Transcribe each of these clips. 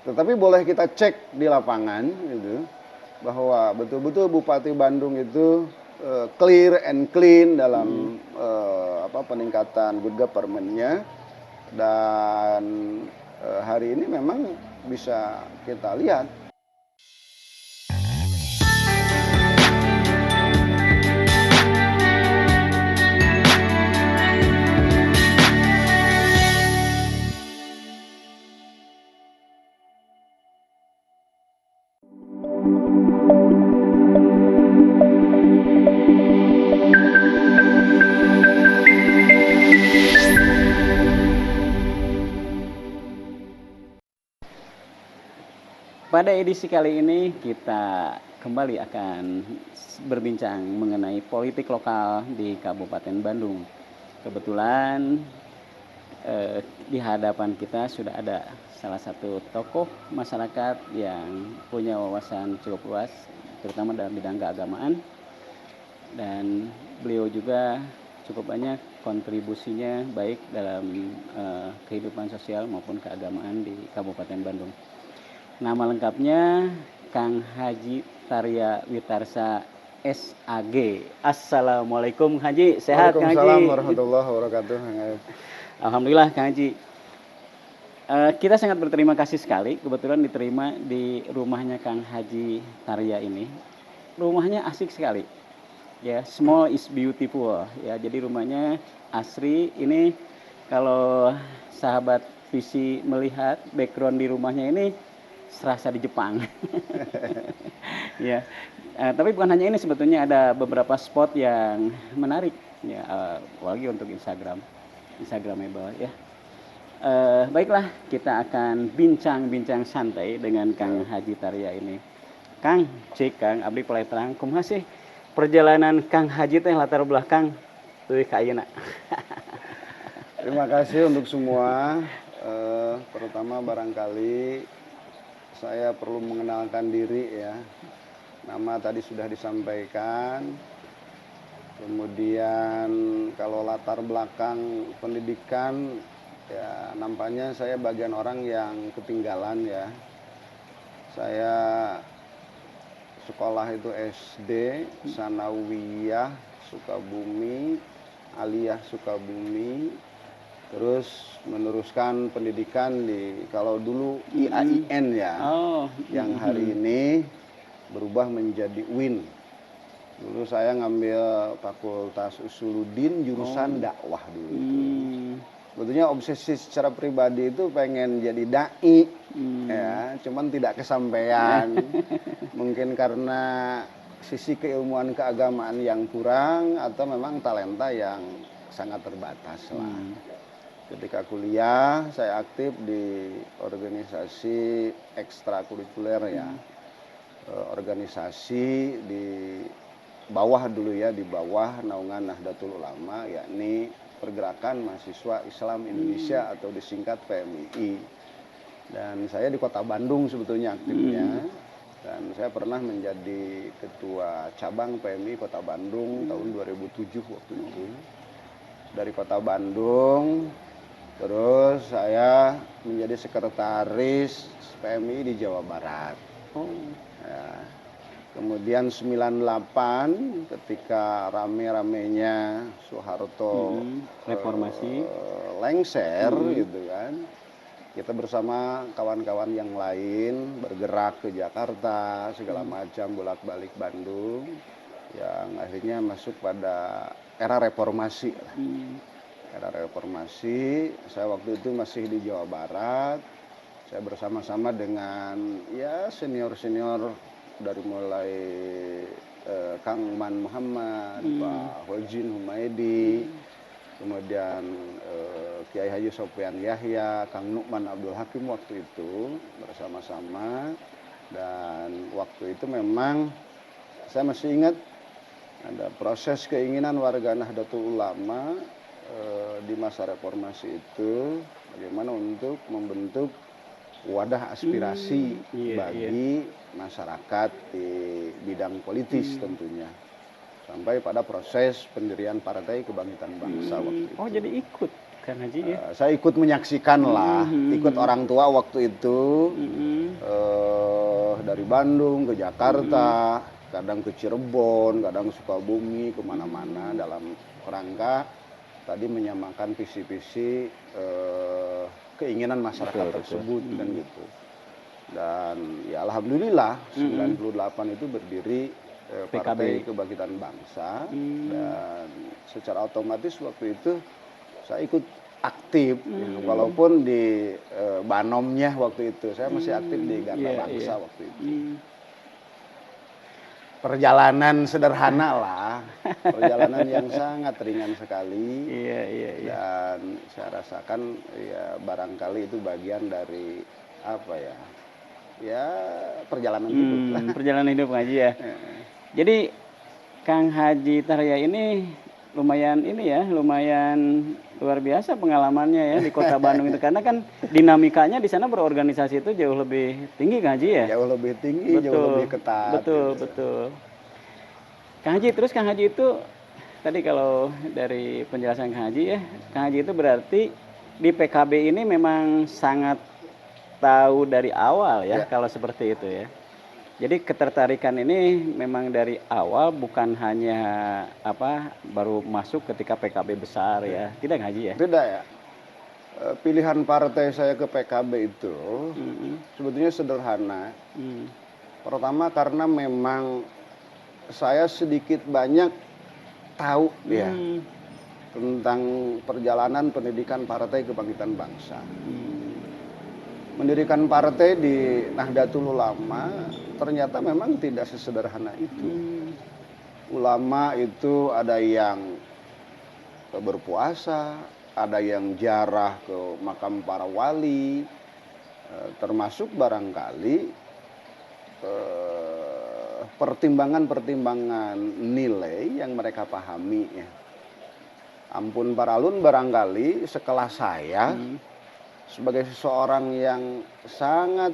Tetapi boleh kita cek di lapangan gitu, bahwa betul-betul Bupati Bandung itu clear and clean dalam peningkatan good government-nya. Dan hari ini memang bisa kita lihat. Pada edisi kali ini kita kembali akan berbincang mengenai politik lokal di Kabupaten Bandung. Kebetulan di hadapan kita sudah ada salah satu tokoh masyarakat yang punya wawasan cukup luas, terutama dalam bidang keagamaan, dan beliau juga cukup banyak kontribusinya baik dalam kehidupan sosial maupun keagamaan di Kabupaten Bandung. Nama lengkapnya Kang Haji Tarya Witarsa SAG. Assalamualaikum Haji, sehat Kang Haji? Waalaikumsalam warahmatullahi wabarakatuh. Alhamdulillah Kang Haji. Kita sangat berterima kasih sekali kebetulan diterima di rumahnya Kang Haji Tarya ini. Rumahnya asik sekali. Ya, small is beautiful. Ya, jadi rumahnya asri. Ini kalau sahabat visi melihat background di rumahnya ini serasa di Jepang. Ya, tapi bukan hanya ini, sebetulnya ada beberapa spot yang menarik ya, apalagi untuk Instagramable ya. Baiklah, kita akan bincang-bincang santai dengan Kang Haji Tarya ini. Kang, cik Kang abdi pulai terang kumaha sih perjalanan Kang Haji teh latar belakang teuing ka ayeuna. Terima kasih untuk semua. Pertama barangkali saya perlu mengenalkan diri ya. Nama tadi sudah disampaikan. Kemudian kalau latar belakang pendidikan ya nampaknya saya bagian orang yang ketinggalan ya. Saya sekolah itu SD, Sanawiyah Sukabumi, Aliyah Sukabumi. Terus meneruskan pendidikan di kalau dulu IAIN ya, yang hari ini berubah menjadi UIN. Dulu saya ngambil Fakultas Usuluddin jurusan dakwah dulu itu. Sebetulnya obsesi secara pribadi itu pengen jadi dai, ya, cuman tidak kesampaian. Mungkin karena sisi keilmuan keagamaan yang kurang atau memang talenta yang sangat terbatas lah. Ketika kuliah, saya aktif di organisasi ekstrakurikuler ya. Organisasi di bawah dulu ya, di bawah naungan Nahdlatul Ulama, yakni Pergerakan Mahasiswa Islam Indonesia atau disingkat PMII. Dan saya di Kota Bandung sebetulnya aktifnya. Dan saya pernah menjadi ketua cabang PMI Kota Bandung tahun 2007 waktu itu. Dari Kota Bandung, terus saya menjadi sekretaris PMI di Jawa Barat. Ya. Kemudian 98 ketika rame-ramenya Soeharto reformasi lengser gitu kan. Kita bersama kawan-kawan yang lain bergerak ke Jakarta segala macam, bolak-balik Bandung, yang akhirnya masuk pada era reformasi. Era reformasi, saya waktu itu masih di Jawa Barat. Saya bersama-sama dengan ya senior-senior dari mulai Kang Man Muhammad, Pak Hojin Humaydi, kemudian Kiai Haji Sofyan Yahya, Kang Nukman Abdul Hakim waktu itu bersama-sama. Dan waktu itu memang saya masih ingat ada proses keinginan warga Nahdlatul Ulama di masa reformasi itu bagaimana untuk membentuk wadah aspirasi bagi masyarakat di bidang politis tentunya, sampai pada proses pendirian Partai Kebangkitan Bangsa waktu itu. Oh, jadi ikut Kang Haji ya. Saya ikut menyaksikan lah, Mhm, ikut mhm. orang tua waktu itu Mhm. dari Bandung ke Jakarta, kadang ke Cirebon, kadang Sukabumi, kemana-mana dalam rangka tadi menyamakan visi-visi keinginan masyarakat Betul, betul. tersebut kan gitu. Dan ya alhamdulillah 98 itu berdiri PKB. Partai Kebangkitan Bangsa, Mmm. dan secara otomatis waktu itu saya ikut aktif ya, walaupun di Banomnya waktu itu saya masih aktif di Garda Iya, iya. Bangsa waktu itu. Mmm. Perjalanan sederhana lah, perjalanan yang sangat ringan sekali, Iya, iya, iya. dan saya rasakan ya barangkali itu bagian dari apa ya, ya perjalanan hidup lah. Perjalanan hidup Kang Haji ya. Jadi Kang Haji Tarya ini lumayan ini ya, lumayan luar biasa pengalamannya ya di Kota Bandung itu. Karena kan dinamikanya di sana berorganisasi itu jauh lebih tinggi Kang Haji ya? Jauh lebih tinggi, jauh lebih ketat. Betul, gitu. betul. Kang Haji, terus Kang Haji itu tadi kalau dari penjelasan Kang Haji ya, Kang Haji itu berarti di PKB ini memang sangat tahu dari awal ya, Ya. kalau seperti itu ya. Jadi ketertarikan ini memang dari awal, bukan hanya baru masuk ketika PKB besar ya, tidak Kang Haji ya? Tidak ya. Pilihan partai saya ke PKB itu Mhm, sebetulnya sederhana. mmm, Pertama karena memang saya sedikit banyak tahu ya mmm, tentang perjalanan pendidikan Partai Kebangkitan Bangsa. mmm, Mendirikan partai di Nahdlatul Ulama ternyata memang tidak sesederhana itu. mmm, Ulama itu ada yang berpuasa, ada yang ziarah ke makam para wali, termasuk barangkali pertimbangan-pertimbangan nilai yang mereka pahami ya. Ampun Paralun barangkali sekelas saya sebagai seseorang yang sangat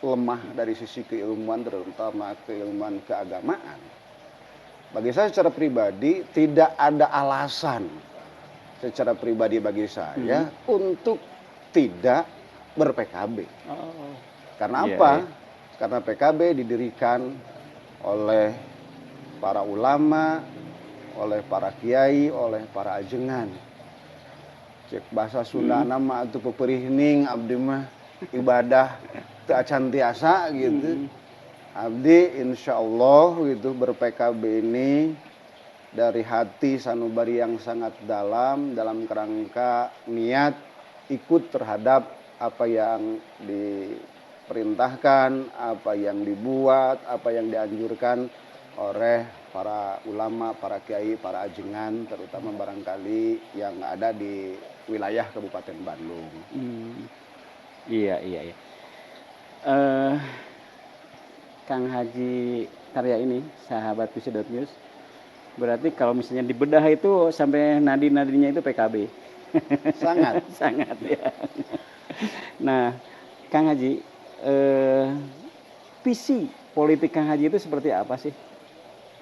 lemah dari sisi keilmuan, terutama keilmuan keagamaan. Bagi saya secara pribadi tidak ada alasan secara pribadi bagi saya untuk tidak ber-PKB. oh, Karena iya, apa? iya. Karena PKB didirikan oleh para ulama, oleh para kiai, oleh para ajengan. Cek bahasa Sunda nama atau peperihning abdi mah ibadah teu acan tiasa gitu. Abdi insya Allah gitu ber-PKB ini dari hati sanubari yang sangat dalam kerangka niat ikut terhadap apa yang diperintahkan, apa yang dibuat, apa yang dianjurkan oleh para ulama, para kiai, para ajengan, terutama barangkali yang ada di wilayah Kabupaten Bandung. Iya, iya, iya. Eh, Kang Haji Tarya ini, sahabat Visi.News, berarti kalau misalnya dibedah itu sampai nadi-nadinya itu PKB. Sangat. Sangat ya. Nah, Kang Haji, visi politik Kang Haji itu seperti apa sih?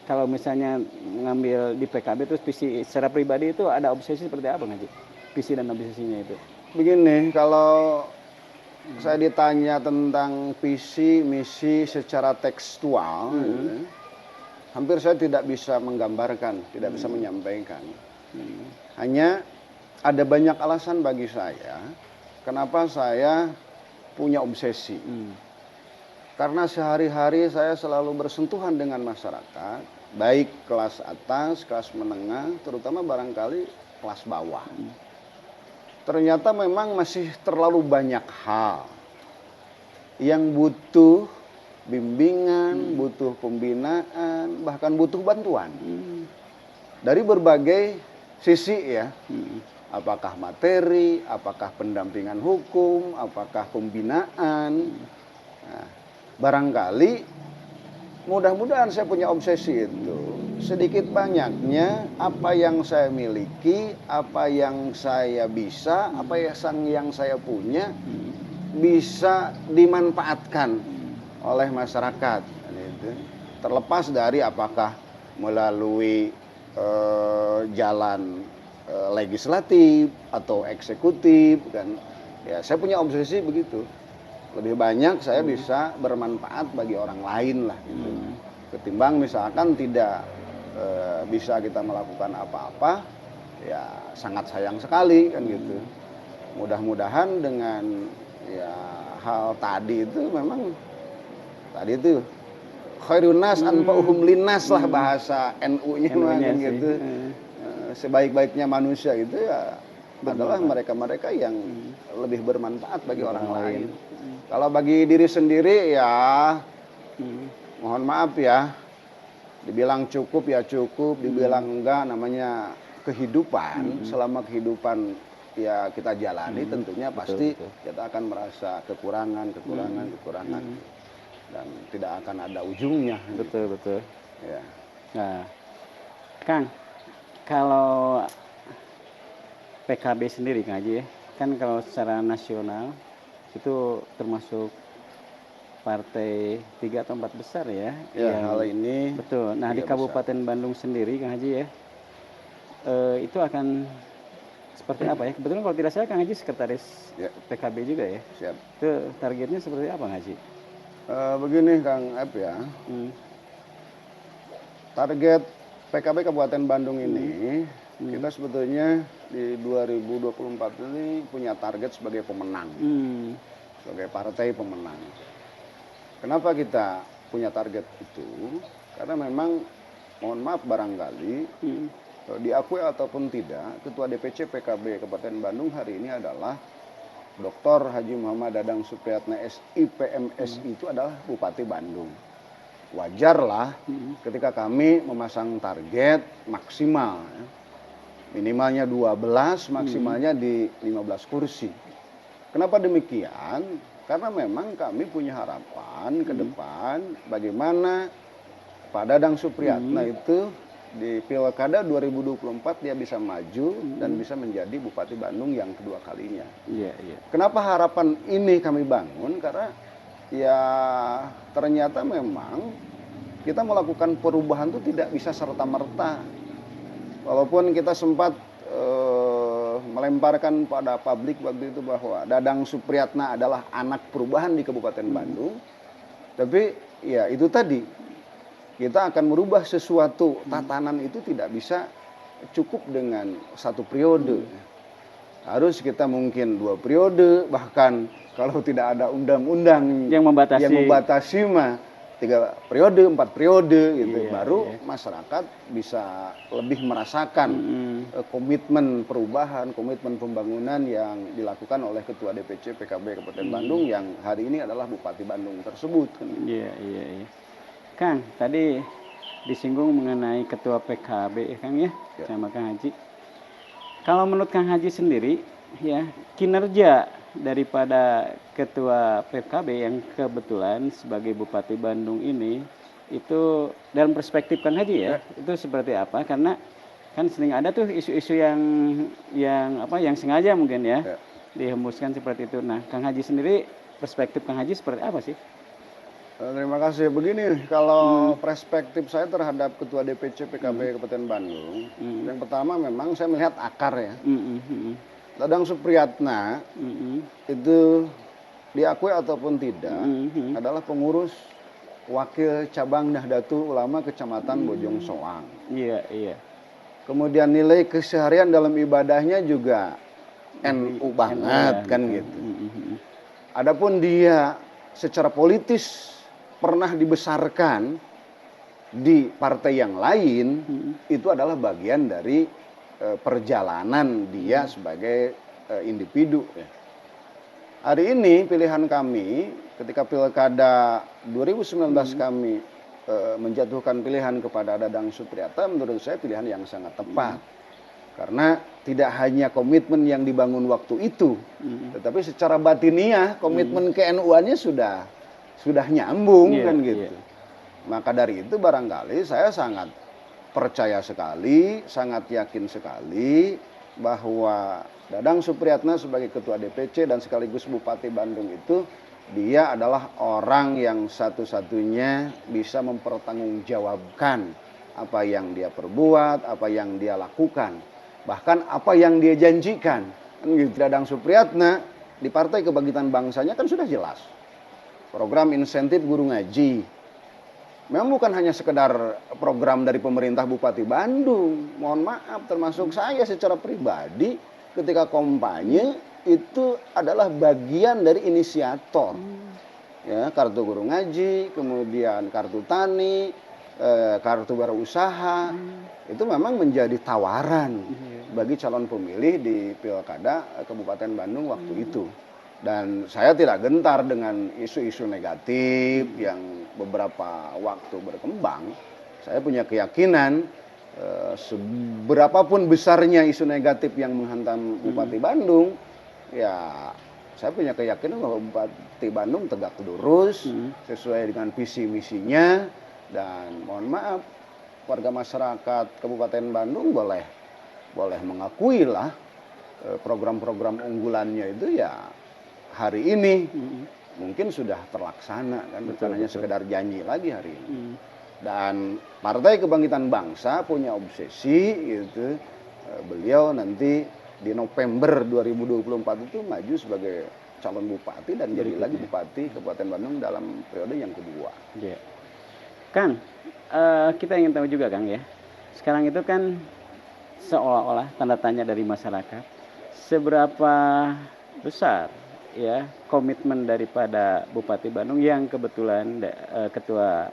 Kalau misalnya mengambil di PKB terus visi secara pribadi itu ada obsesi seperti apa Kang Haji? Visi dan obsesinya itu. Begini, kalau saya ditanya tentang visi misi secara tekstual, hampir saya tidak bisa menggambarkan, tidak bisa menyampaikan. Hanya ada banyak alasan bagi saya kenapa saya punya obsesi. Karena sehari-hari saya selalu bersentuhan dengan masyarakat, baik kelas atas, kelas menengah, terutama barangkali kelas bawah. Ternyata memang masih terlalu banyak hal yang butuh bimbingan, butuh pembinaan, bahkan butuh bantuan. Dari berbagai sisi ya. Apakah materi, apakah pendampingan hukum, apakah pembinaan. Nah, barangkali mudah-mudahan saya punya obsesi itu. Sedikit banyaknya apa yang saya miliki, apa yang saya bisa, apa yang saya punya bisa dimanfaatkan oleh masyarakat. Terlepas dari apakah melalui jalan legislatif atau eksekutif kan. Ya, saya punya obsesi begitu. Lebih banyak saya bisa bermanfaat bagi orang lain lah gitu. Ketimbang misalkan tidak bisa kita melakukan apa-apa, ya sangat sayang sekali kan gitu. Mudah-mudahan dengan ya hal tadi itu memang tadi itu khairun nas anfa'uhum linnas lah bahasa NU-nya mah kan gitu. Sebaik-baiknya manusia itu ya adalah mereka-mereka yang lebih bermanfaat bagi orang lain. Kalau bagi diri sendiri ya mohon maaf ya, dibilang cukup ya cukup, dibilang enggak, namanya kehidupan. Selama kehidupan ya kita jalani tentunya pasti kita akan merasa kekurangan dan tidak akan ada ujungnya. Betul. Ya. Nah, Kang, kalau PKB sendiri Kang Haji ya, kan kalau secara nasional itu termasuk partai 3 atau 4 besar ya. Ya, hal ini betul. Nah, di 3 Kabupaten Bandung sendiri Kang Haji ya, itu akan seperti apa ya? Kebetulan kalau tidak salah Kang Haji sekretaris PKB juga ya. Siap. Itu targetnya seperti apa Kang Haji? Begini Kang Ep ya, target PKB Kabupaten Bandung ini kita sebetulnya di 2024 ini punya target sebagai pemenang, sebagai partai pemenang. Kenapa kita punya target itu? Karena memang mohon maaf barangkali diakui ataupun tidak, Ketua DPC PKB Kabupaten Bandung hari ini adalah Dr. Haji Muhammad Dadang Supriyatna SIP MSI itu adalah Bupati Bandung. Wajarlah ketika kami memasang target maksimal, minimalnya 12, maksimalnya di 15 kursi. Kenapa demikian? Karena memang kami punya harapan ke depan bagaimana Pak Dadang Supriyatna itu di Pilkada 2024 dia bisa maju dan bisa menjadi Bupati Bandung yang kedua kalinya. Iya. Kenapa harapan ini kami bangun? Karena ya ternyata memang kita melakukan perubahan itu tidak bisa serta-merta. Walaupun kita sempat melemparkan pada publik waktu itu bahwa Dadang Supriyatna adalah anak perubahan di Kabupaten Bandung. Tapi ya itu tadi, kita akan merubah sesuatu tatanan itu tidak bisa cukup dengan 1 periode. Harus kita mungkin 2 periode, bahkan kalau tidak ada undang-undang yang membatasi mah 3 periode, 4 periode gitu. Baru masyarakat bisa lebih merasakan komitmen perubahan, komitmen pembangunan yang dilakukan oleh Ketua DPC PKB Kabupaten Bandung yang hari ini adalah Bupati Bandung tersebut. Iya. Kang, tadi disinggung mengenai Ketua PKB ya Kang ya, sama Kang Haji. Kalau menurut Kang Haji sendiri ya, kinerja daripada Ketua PKB yang kebetulan sebagai Bupati Bandung ini itu dalam perspektif Kang Haji ya, itu seperti apa? Karena kan sering ada tuh isu-isu yang sengaja mungkin ya dihembuskan seperti itu. Nah, Kang Haji sendiri perspektif Kang Haji seperti apa sih? Terima kasih. Begini, kalau perspektif saya terhadap Ketua DPC PKB Kabupaten Bandung, yang pertama memang saya melihat akar ya. Dadang Supriyatna itu diakui ataupun tidak adalah pengurus wakil cabang Nahdlatul Ulama Kecamatan Bojong Soang. Iya. Kemudian nilai keseharian dalam ibadahnya juga NU banget kan gitu. Adapun dia secara politis pernah dibesarkan di partai yang lain, itu adalah bagian dari perjalanan dia sebagai individu. Hari ini pilihan kami ketika Pilkada 2019 kami menjatuhkan pilihan kepada Dadang Supriyatna, menurut saya pilihan yang sangat tepat. Karena tidak hanya komitmen yang dibangun waktu itu, tetapi secara batiniah komitmen ke-NU-annya sudah nyambung kan gitu. Maka dari itu barangkali saya sangat percaya sekali, sangat yakin sekali bahwa Dadang Supriyatna sebagai Ketua DPC dan sekaligus Bupati Bandung itu dia adalah orang yang satu-satunya bisa mempertanggungjawabkan apa yang dia perbuat, apa yang dia lakukan. bahkan apa yang dia janjikan. Kan gitu. Dadang Supriyatna di Partai Kebangkitan Bangsanya kan sudah jelas. Program insentif guru ngaji. Memang bukan hanya sekedar program dari pemerintah Bupati Bandung. Mohon maaf, termasuk saya secara pribadi ketika kampanye itu adalah bagian dari inisiator. Ya, kartu guru ngaji, kemudian kartu tani, kartu wirausaha, itu memang menjadi tawaran bagi calon pemilih di Pilkada Kabupaten Bandung waktu itu. Dan saya tidak gentar dengan isu-isu negatif yang beberapa waktu berkembang. Saya punya keyakinan seberapapun besarnya isu negatif yang menghantam Bupati Bandung, ya saya punya keyakinan bahwa Bupati Bandung tegak lurus sesuai dengan visi misinya. Dan mohon maaf, warga masyarakat Kabupaten Bandung boleh mengakui lah program-program unggulannya itu ya hari ini mungkin sudah terlaksana kan, bukan hanya sekedar janji lagi hari ini. Dan Partai Kebangkitan Bangsa punya obsesi gitu, beliau nanti di November 2024 itu maju sebagai calon bupati dan jadi lagi bupati Kabupaten Bandung dalam periode yang kedua. Yeah. Kang, kita ingin tahu juga Kang ya, sekarang itu kan seolah-olah tanda tanya dari masyarakat, seberapa besar ya komitmen daripada Bupati Bandung yang kebetulan Ketua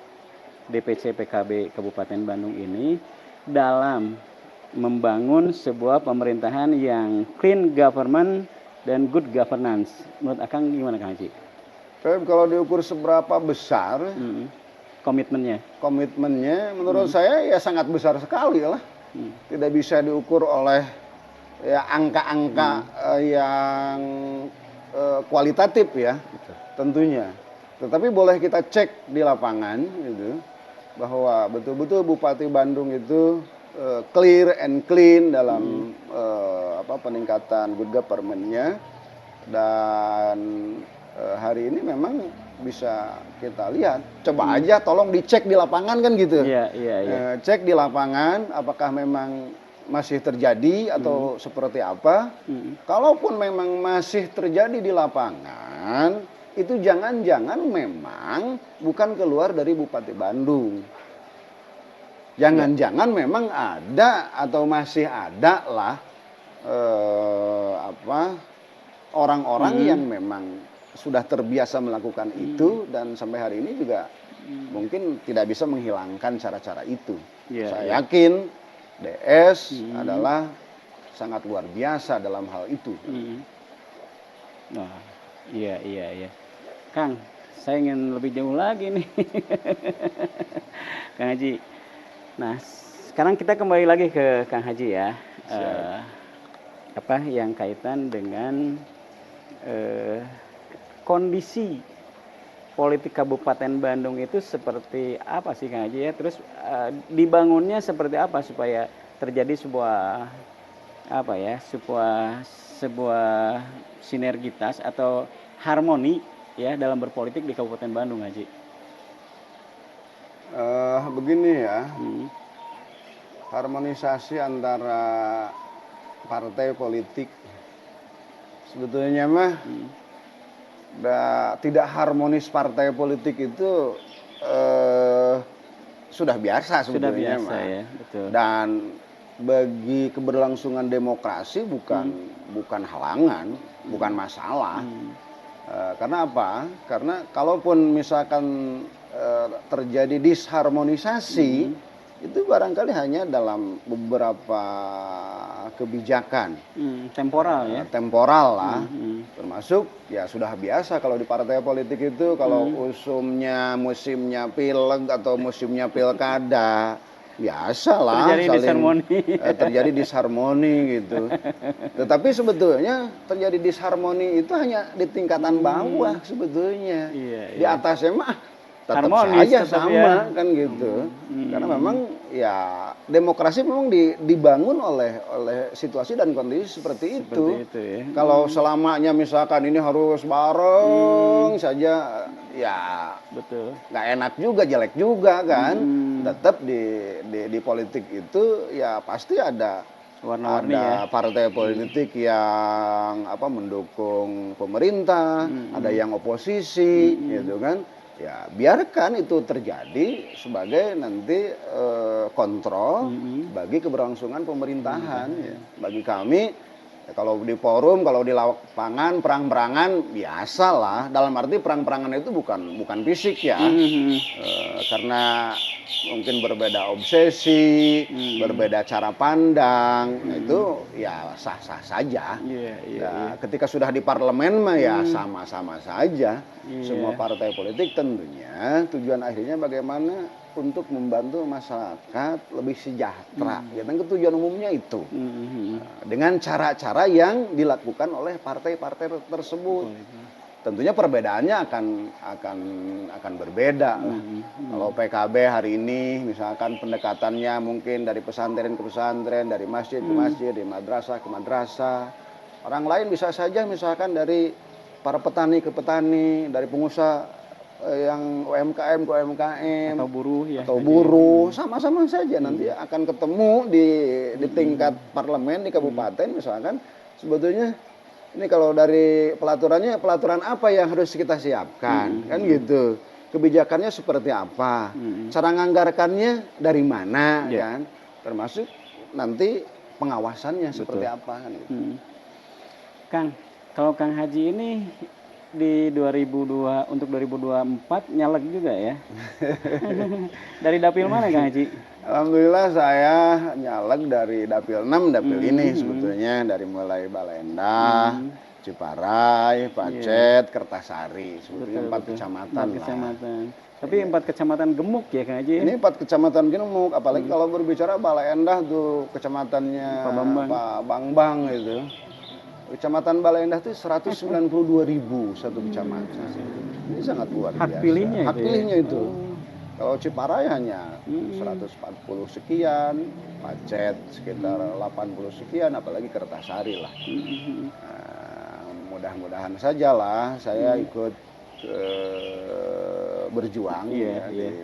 DPC PKB Kabupaten Bandung ini dalam membangun sebuah pemerintahan yang clean government dan good governance. Menurut Akang gimana Kang Haji? Kalau diukur seberapa besar komitmennya menurut saya ya sangat besar sekali lah. Tidak bisa diukur oleh ya angka-angka yang kualitatif ya, tentunya. Tetapi boleh kita cek di lapangan gitu, bahwa betul-betul Bupati Bandung itu clear and clean dalam peningkatan good government-nya. Dan hari ini memang bisa kita lihat, coba aja tolong dicek di lapangan kan gitu. Cek di lapangan apakah memang masih terjadi atau seperti apa. Kalaupun memang masih terjadi di lapangan, itu jangan-jangan memang bukan keluar dari Bupati Bandung. Jangan-jangan memang ada atau masih ada lah orang-orang yang memang sudah terbiasa melakukan itu dan sampai hari ini juga mungkin tidak bisa menghilangkan cara-cara itu. Saya yakin DS adalah sangat luar biasa dalam hal itu. Iya. Kang, saya ingin lebih jauh lagi nih. Kang Haji. Nah, sekarang kita kembali lagi ke Kang Haji ya. Yang kaitan dengan kondisi politik Kabupaten Bandung itu seperti apa sih Kang Haji ya? Terus dibangunnya seperti apa supaya terjadi sebuah sinergitas atau harmoni ya dalam berpolitik di Kabupaten Bandung, Haji? Begini ya, harmonisasi antara partai politik sebetulnya mah tidak harmonis partai politik itu sudah biasa sebetulnya. Sudah biasa ya, betul. Dan bagi keberlangsungan demokrasi bukan halangan, bukan masalah. Karena apa? Karena kalaupun misalkan terjadi disharmonisasi, itu barangkali hanya dalam beberapa kebijakan temporal ya, temporal lah. Termasuk ya sudah biasa kalau di partai politik itu kalau musimnya pileg atau musimnya pilkada, biasa lah terjadi disharmoni gitu. Tetapi sebetulnya terjadi disharmoni itu hanya di tingkatan bawah sebetulnya. Di atasnya mah tetap saja sama kan gitu. Karena memang ya demokrasi memang dibangun oleh situasi dan kondisi seperti itu. Ya. Kalau selamanya misalkan ini harus bareng saja, ya betul. Nggak enak juga, jelek juga kan. Tetap di politik itu ya pasti ada Warna-warni ya. Ada partai politik yang mendukung pemerintah, ada yang oposisi, gitu kan. Ya biarkan itu terjadi sebagai nanti kontrol bagi keberlangsungan pemerintahan. Ya. Bagi kami ya, kalau di forum, kalau di lapangan perang-perangan biasalah. Dalam arti perang-perangan itu bukan fisik ya, karena mungkin berbeda obsesi, berbeda cara pandang, itu ya sah-sah saja. Ketika sudah di parlemen mah ya sama-sama saja. Semua partai politik tentunya tujuan akhirnya bagaimana untuk membantu masyarakat lebih sejahtera. Dan tujuan umumnya itu. Dengan cara-cara yang dilakukan oleh partai-partai tersebut. Tentunya perbedaannya akan berbeda lah. Kalau PKB hari ini misalkan pendekatannya mungkin dari pesantren ke pesantren, dari masjid ke masjid, dari madrasah ke madrasah. Orang lain bisa saja misalkan dari para petani ke petani, dari pengusaha yang UMKM ke UMKM, atau buruh, sama-sama saja nanti akan ketemu di tingkat parlemen di kabupaten misalkan. Sebetulnya ini kalau dari pelaturan apa yang harus kita siapkan, kan gitu. Kebijakannya seperti apa, cara nganggarkannya dari mana, kan. Termasuk nanti pengawasannya seperti apa, kan gitu. Kang, kalau Kang Haji ini di 2002 untuk 2024 nyalek juga ya. Dari dapil mana Kang Haji? Alhamdulillah saya nyalek dari dapil 6, dapil ini sebetulnya, dari mulai Balendah, Ciparai, Pacet, Kertasari, sebetulnya 4 kecamatan lah. Tapi 4 kecamatan gemuk ya Kang Haji? Ini 4 kecamatan gemuk, apalagi kalau berbicara Balendah tuh kecamatannya Pak Bambang itu. Kecamatan Balendah itu 192.000 satu kecamatan. Ini sangat luar biasa. Hak pilihnya itu. Kalau Ciparai hanya 140 sekian, Pacet sekitar 80 sekian, apalagi Kertasari lah. Mudah-mudahan sajalah saya ikut berjuang di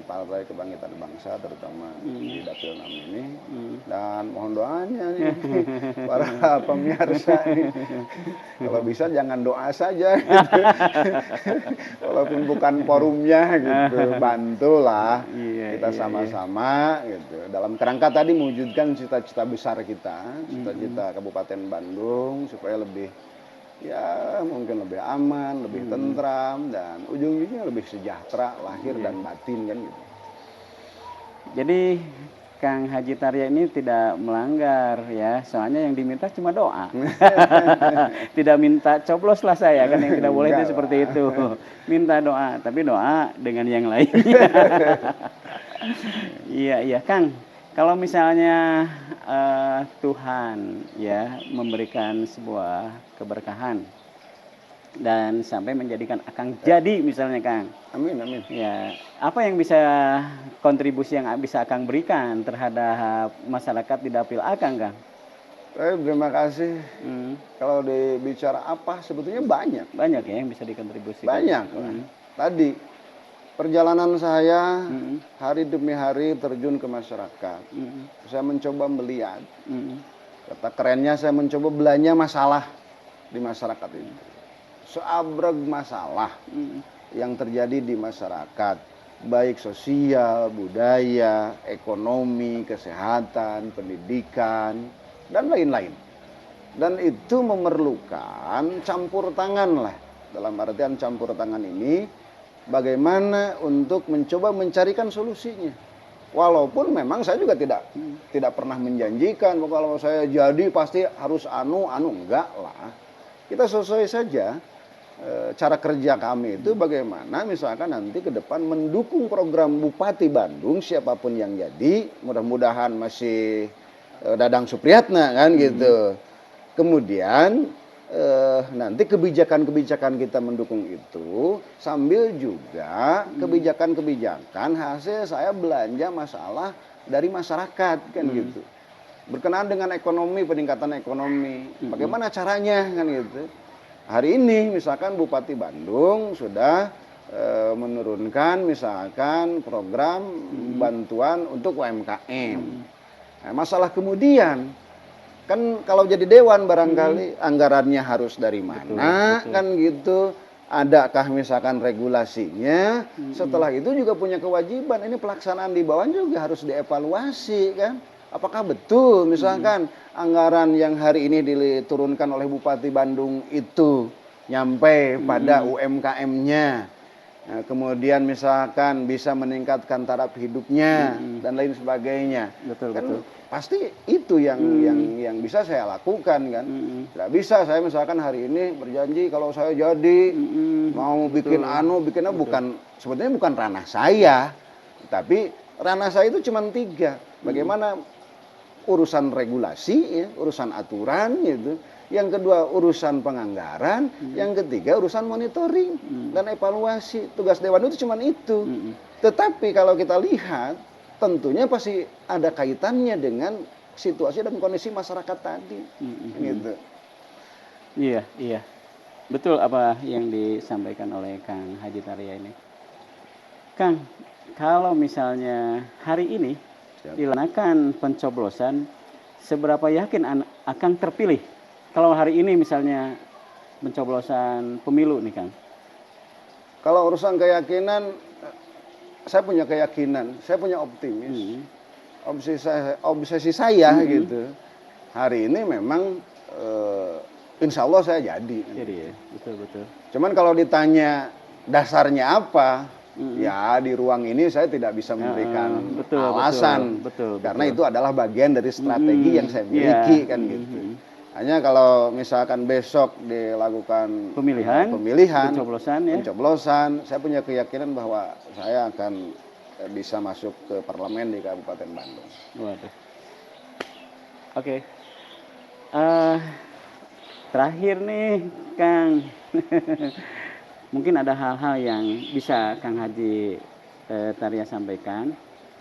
Partai Kebangkitan Bangsa, terutama di dapil 6 ini, dan mohon doanya nih para pemirsa nih. Kalau bisa jangan doa saja gitu. Walaupun bukan forumnya gitu, bantulah kita sama-sama gitu dalam kerangka tadi mewujudkan cita-cita besar kita, cita-cita Kabupaten Bandung supaya lebih mungkin lebih aman, lebih tentram, dan ujung-ujungnya lebih sejahtera lahir dan batin, kan gitu. Jadi Kang Haji Tarya ini tidak melanggar ya, soalnya yang diminta cuma doa. Tidak minta coblos lah saya, kan yang tidak boleh itu seperti itu. Minta doa, tapi doa dengan yang lain. Iya Kang. Kalau misalnya Tuhan ya memberikan sebuah keberkahan dan sampai menjadikan Akang jadi misalnya Kang. Amin. Ya, apa yang bisa kontribusi yang bisa Akang berikan terhadap masyarakat di dapil Akang, Kang? Terima kasih. Kalau dibicara apa sebetulnya banyak. Banyak ya yang bisa dikontribusikan. Banyak. Tadi perjalanan saya hari demi hari terjun ke masyarakat. Saya mencoba melihat. Kata kerennya saya mencoba belanja masalah di masyarakat ini. Seabrek masalah yang terjadi di masyarakat. Baik sosial, budaya, ekonomi, kesehatan, pendidikan, dan lain-lain. Dan itu memerlukan campur tangan lah. Dalam artian campur tangan ini bagaimana untuk mencoba mencarikan solusinya. Walaupun memang saya juga tidak pernah menjanjikan kalau saya jadi pasti harus enggak lah. Kita sesuai saja cara kerja kami itu bagaimana misalkan nanti ke depan mendukung program Bupati Bandung siapapun yang jadi, mudah-mudahan masih Dadang Supriyatna kan gitu. Kemudian nanti kebijakan-kebijakan kita mendukung itu sambil juga kebijakan-kebijakan hasil saya belanja masalah dari masyarakat kan gitu. Berkenaan dengan ekonomi, peningkatan ekonomi, bagaimana caranya kan gitu. Hari ini misalkan Bupati Bandung sudah menurunkan misalkan program bantuan untuk UMKM. Nah, masalah kemudian Kan kalau jadi dewan barangkali anggarannya harus dari mana, betul. kan gitu. Adakah misalkan regulasinya? Setelah itu juga punya kewajiban. Ini pelaksanaan di bawah juga harus dievaluasi kan. Apakah betul misalkan anggaran yang hari ini diturunkan oleh Bupati Bandung itu nyampe pada UMKM-nya? Nah, kemudian misalkan bisa meningkatkan taraf hidupnya dan lain sebagainya. Betul, Kan betul. pasti itu yang bisa saya lakukan kan. Tidak bisa saya misalkan hari ini berjanji kalau saya jadi mau bikin bikinnya bukan, sebetulnya bukan ranah saya. Tapi ranah saya itu cuma 3. Bagaimana urusan regulasi, ya, urusan aturan gitu. Yang kedua urusan penganggaran, yang ketiga urusan monitoring dan evaluasi. Tugas dewan itu cuma itu. Tetapi kalau kita lihat, tentunya pasti ada kaitannya dengan situasi dan kondisi masyarakat tadi. Gitu. Iya. Betul apa yang disampaikan oleh Kang Haji Tarya ini. Kang, kalau misalnya hari ini dilaksanakan pencoblosan, seberapa yakin akan terpilih? Kalau hari ini misalnya pencoblosan pemilu nih Kang. Kalau urusan keyakinan, saya punya keyakinan, saya punya optimis. Obsesi saya gitu. Hari ini memang insya Allah saya jadi. Jadi ya, betul. Cuman kalau ditanya dasarnya apa, ya di ruang ini saya tidak bisa memberikan alasan. Betul. Karena itu adalah bagian dari strategi yang saya miliki kan gitu. Hanya kalau misalkan besok dilakukan pemilihan, pencoblosan, saya punya keyakinan bahwa saya akan bisa masuk ke parlemen di Kabupaten Bandung. Waduh. Oke. Terakhir nih, Kang. Mungkin ada hal-hal yang bisa Kang Haji Tarya sampaikan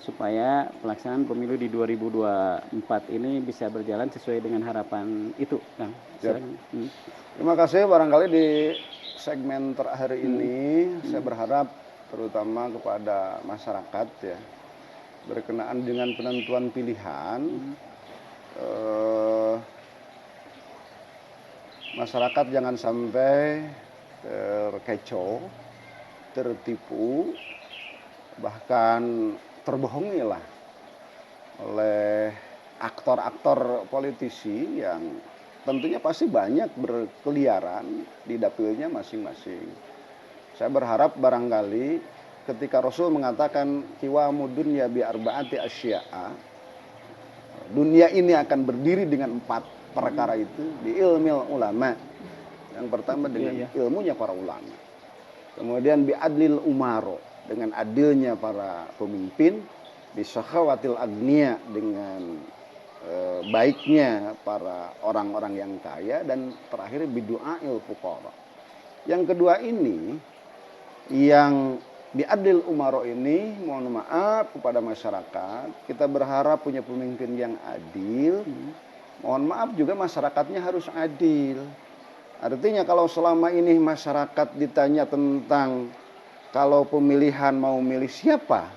supaya pelaksanaan pemilu di 2024 ini bisa berjalan sesuai dengan harapan itu, Kang. Terima kasih. Barangkali di segmen terakhir ini saya berharap terutama kepada masyarakat ya, berkenaan dengan penentuan pilihan, masyarakat jangan sampai terkecoh, tertipu, bahkan terbohongilah oleh aktor-aktor politisi yang tentunya pasti banyak berkeliaran di dapilnya masing-masing. Saya berharap barangkali ketika Rasul mengatakan qiwamud dunya bi arba'ati asya'a, dunia ini akan berdiri dengan 4 perkara itu, di ilmil ulama. Yang pertama dengan ilmunya para ulama. Kemudian bi adlil umaro, dengan adilnya para pemimpin, bi sakhawatil agniya, dengan baiknya para orang-orang yang kaya, dan terakhir bidu'ail fuqara. Yang kedua ini, yang biadil umaro ini, mohon maaf kepada masyarakat, kita berharap punya pemimpin yang adil. Mohon maaf juga masyarakatnya harus adil. Artinya kalau selama ini masyarakat ditanya tentang kalau pemilihan mau milih siapa,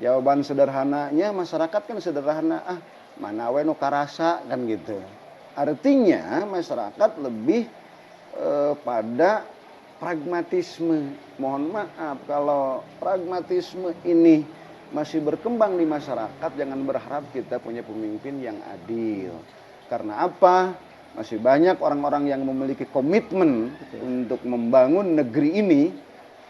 jawaban sederhananya masyarakat kan sederhana, mana we nu karasa kan gitu. Artinya masyarakat lebih pada pragmatisme. Mohon maaf kalau pragmatisme ini masih berkembang di masyarakat, jangan berharap kita punya pemimpin yang adil. Karena apa? Masih banyak orang-orang yang memiliki komitmen untuk membangun negeri ini,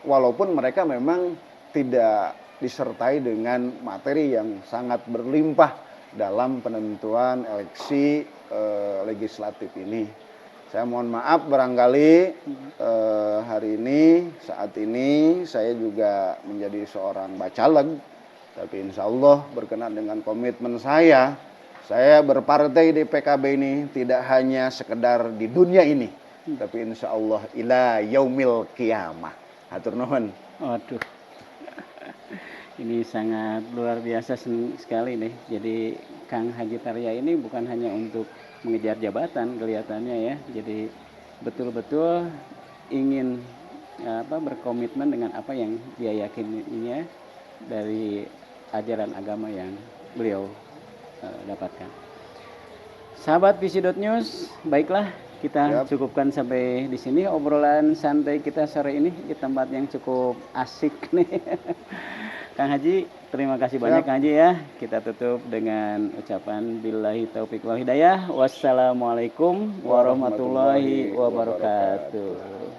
walaupun mereka memang tidak disertai dengan materi yang sangat berlimpah dalam penentuan eleksi legislatif ini. Saya mohon maaf barangkali hari ini, saat ini saya juga menjadi seorang bacaleg, tapi insya Allah berkenan dengan komitmen saya berpartai di PKB ini tidak hanya sekedar di dunia ini, tapi insya Allah ila yaumil qiyamah. Hatur nuhun. Waduh. Ini sangat luar biasa sekali nih. Jadi Kang Haji Tarya ini bukan hanya untuk mengejar jabatan kelihatannya ya. Jadi betul-betul ingin berkomitmen dengan apa yang dia yakininya dari ajaran agama yang beliau dapatkan. Sahabat Visi.News, baiklah kita Siap. cukupkan sampai di sini obrolan santai kita sore ini di tempat yang cukup asik nih. Kang Haji, terima kasih banyak Siap. Kang Haji ya. Kita tutup dengan ucapan billahi taufiq wal hidayah. Wassalamualaikum warahmatullahi wabarakatuh.